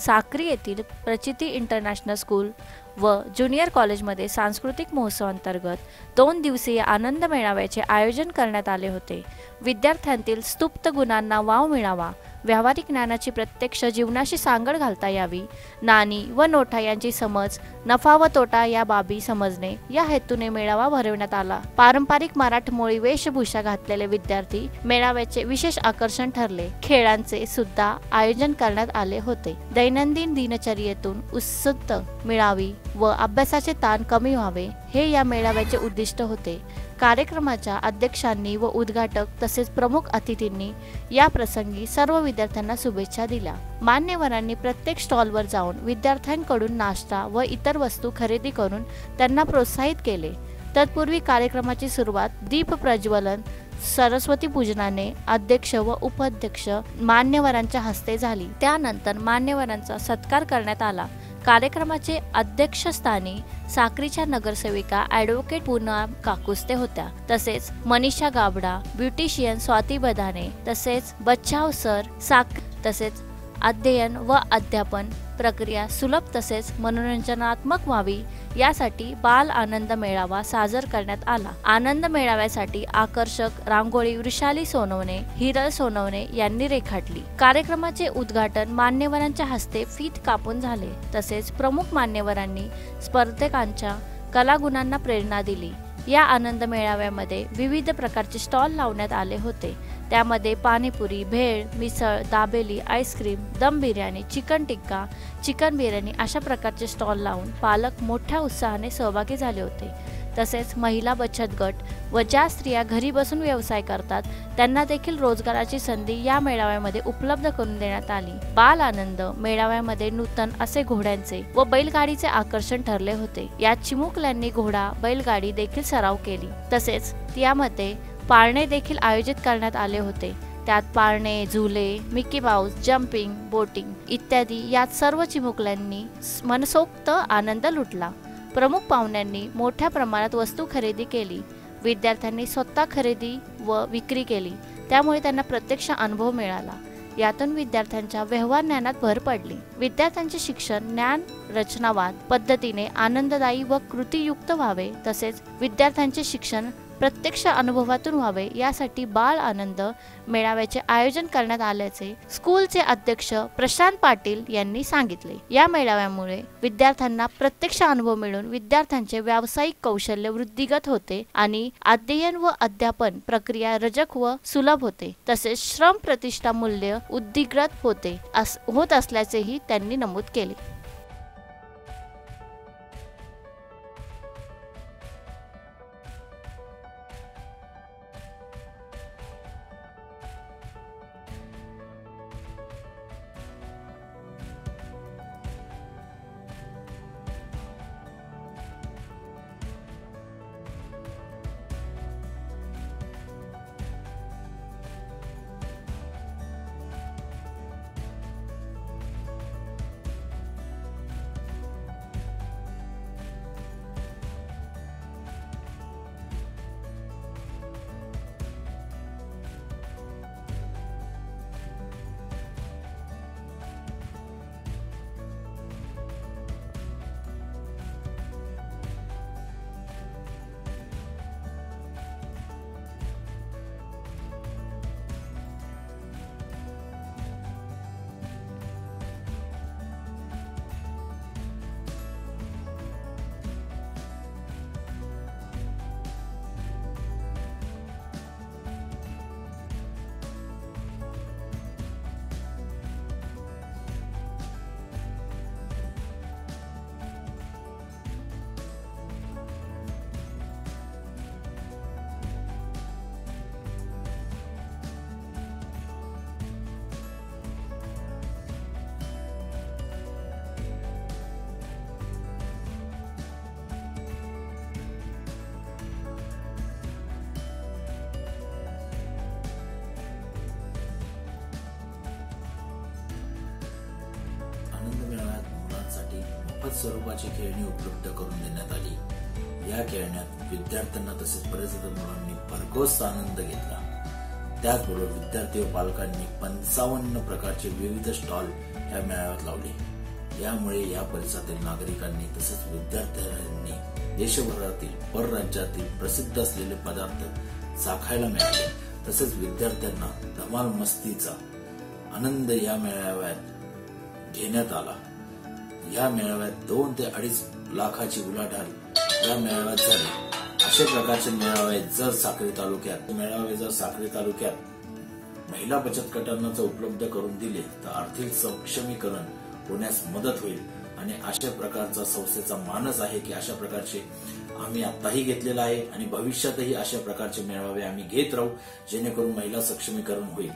साक्री येथील प्रचिती international school व ज्युनियर कॉलेजमध्ये सांस्कृतिक महोत्सव अंतर्गत 2 दिवसीय आनंद मेळाव्याचे आयोजन करण्यात आले होते। विद्यार्थ्यांतील सुप्त गुणांना वाव मिळावा, व्यावहारिक ज्ञानाची प्रत्यक्ष जीवनाशी सांगड घालता यावी, नाणी व नोटा यांची समज, नफा व तोटा या बाबी समजणे या हेतूने मेळावा भरवण्यात आला। पारंपरिक मराठमोळी वेशभूषा घातलेले विद्यार्थी मेळाव्याचे विशेष आकर्षण ठरले। खेळांचे सुद्धा आयोजन करण्यात आले होते। दैनंदिन दिनचर्येतून उसंत मिळावी व अभ्यासाचे ताण कमी व्हावे हे या मेळाव्याचे उद्दिष्ट होते। कार्यक्रमाच्या अध्यक्षांनी व उद्घाटक तसेच प्रमुख अतिथींनी या प्रसंगी सर्व विद्यार्थ्यांना शुभेच्छा दिल्या। मान्यवरांनी प्रत्येक स्टॉलवर जाऊन विद्यार्थ्यांकडून नाश्ता व इतर वस्तू खरेदी करून त्यांना प्रोत्साहित केले। तत्पूर्वी कार्यक्रमाची सुरुवात दीप प्रज्वलन, सरस्वती पूजनाने अध्यक्ष व उपाध्यक्ष मान्यवरांच्या हस्ते झाली। त्यानंतर मान्यवरांचा सत्कार करण्यात आला। कार्यक्रमाचे अध्यक्षस्थानी साक्रीच्या नगरसेविका ॲडव्होकेट पूनम काकुस्ते होत्या। तसेच मनीषा गाबडा, ब्युटिशियन स्वाती बदाने तसेच बच्चाव सर तसेच अध्ययन व अध्यापन प्रक्रिया सुलभ तसेच मनोरंजनात्मक व्हावी यासाठी बाल आनंद मेळावा साजर करण्यात आला। आनंद मेळाव्यासाठी आकर्षक रांगोळी वृषाली सोनवणे, हिरल सोनवणे यांनी रेखाटली। कार्यक्रमाचे उद्घाटन मान्यवरांच्या हस्ते फीत कापून झाले। तसेच प्रमुख मान्यवरांनी स्पर्धकांच्या कलागुणांना प्रेरणा दिली। या आनंद मेळाव्यामध्ये विविध प्रकारचे स्टॉल लावण्यात आले होते। त्यामध्ये पाणीपुरी, भेळ, मिसळ, दाबेली, आईस्क्रीम, दम बिर्याणी, चिकन टिक्का, चिकन बिर्याणी अशा प्रकारचे स्टॉल लावून पालक मोठ्या उत्साहाने सहभागी झाले होते। तसेच महिला बचत गट व ज्या स्त्रिया घरी बसून व्यवसाय करतात त्यांना देखील रोजगाराची संधी या मेळाव्यामध्ये उपलब्ध करून देण्यात आली। बाल आनंद मेळाव्यामध्ये नूतन असे घोड्यांचे व बैलगाडीचे आकर्षण ठरले होते। यात चिमुकल्यांनी घोडा बैलगाडी देखील सराव केली। तसेच त्यामध्ये पाळणे देखील आयोजित करण्यात आले होते। त्यात पाळणे, झुले, मिकी माऊस, जम्पिंग, बोटिंग इत्यादी यात सर्व चिमुकल्यांनी मनसोक्त आनंद लुटला। प्रमुख पाहुण्यांनी मोठ्या प्रमाणात वस्तू खरेदी केली। विद्यार्थ्यांनी स्वतः खरेदी व विक्री केली, त्यामुळे त्यांना प्रत्यक्ष अनुभव मिळाला। यातून विद्यार्थ्यांच्या व्यवहार ज्ञानात भर पडली। विद्यार्थ्यांचे शिक्षण ज्ञान रचनावाद पद्धतीने आनंददायी व कृतीयुक्त व्हावे तसेच विद्यार्थ्यांचे शिक्षण प्रत्यक्ष अनुभवातून व्हावे यासाठी बाल आनंद मेळाव्याचे आयोजन करण्यात आल्याचे स्कूलचे अध्यक्ष प्रशांत पाटील यांनी सांगितले। या मेळाव्यामुळे विद्यार्थ्यांना प्रत्यक्ष अनुभव मिळून विद्यार्थ्यांचे व्यावसायिक कौशल्य वृद्धिगत होते आणि अध्ययन व अध्यापन प्रक्रिया रजक व सुलभ होते। तसेच श्रम प्रतिष्ठा मूल्य उद्दीगत होत असल्याचेही त्यांनी नमूद केले। मोफत स्वरूपाची खेळणी उपलब्ध करून देण्यात आली। या खेळण्यात विद्यार्थ्यांना तसेच परिसर मुलांनी भरघोस आनंद घेतला। त्याचबरोबर विद्यार्थी व पालकांनी 55 प्रकारचे विविध स्टॉल या मेळाव्यात लावले। यामुळे या परिसरातील नागरिकांनी तसेच विद्यार्थ्यांनी देशभरातील परराज्यातील प्रसिद्ध असलेले पदार्थ चाखायला मिळाले. तसेच विद्यार्थ्यांना धमाल मस्तीचा आनंद या मेळाव्यात घेण्यात आला. या मेळाव्यात 2 ते 2.5 लाखाची उलाढाल या मेळाव्यात झाली. अशा प्रकारचे मेळावे जर साक्री तालुक्यात महिला बचत गटांना जर उपलब्ध करून दिले तर आर्थिक सक्षमीकरण होण्यास मदत होईल. आणि अशा प्रकारचा संस्थेचा मानस आहे की अशा प्रकारचे आम्ही आताही घेतलेला आहे आणि भविष्यातही अशा प्रकारचे मेळावे आम्ही घेत राहू, जेणेकरून महिला सक्षमीकरण होईल.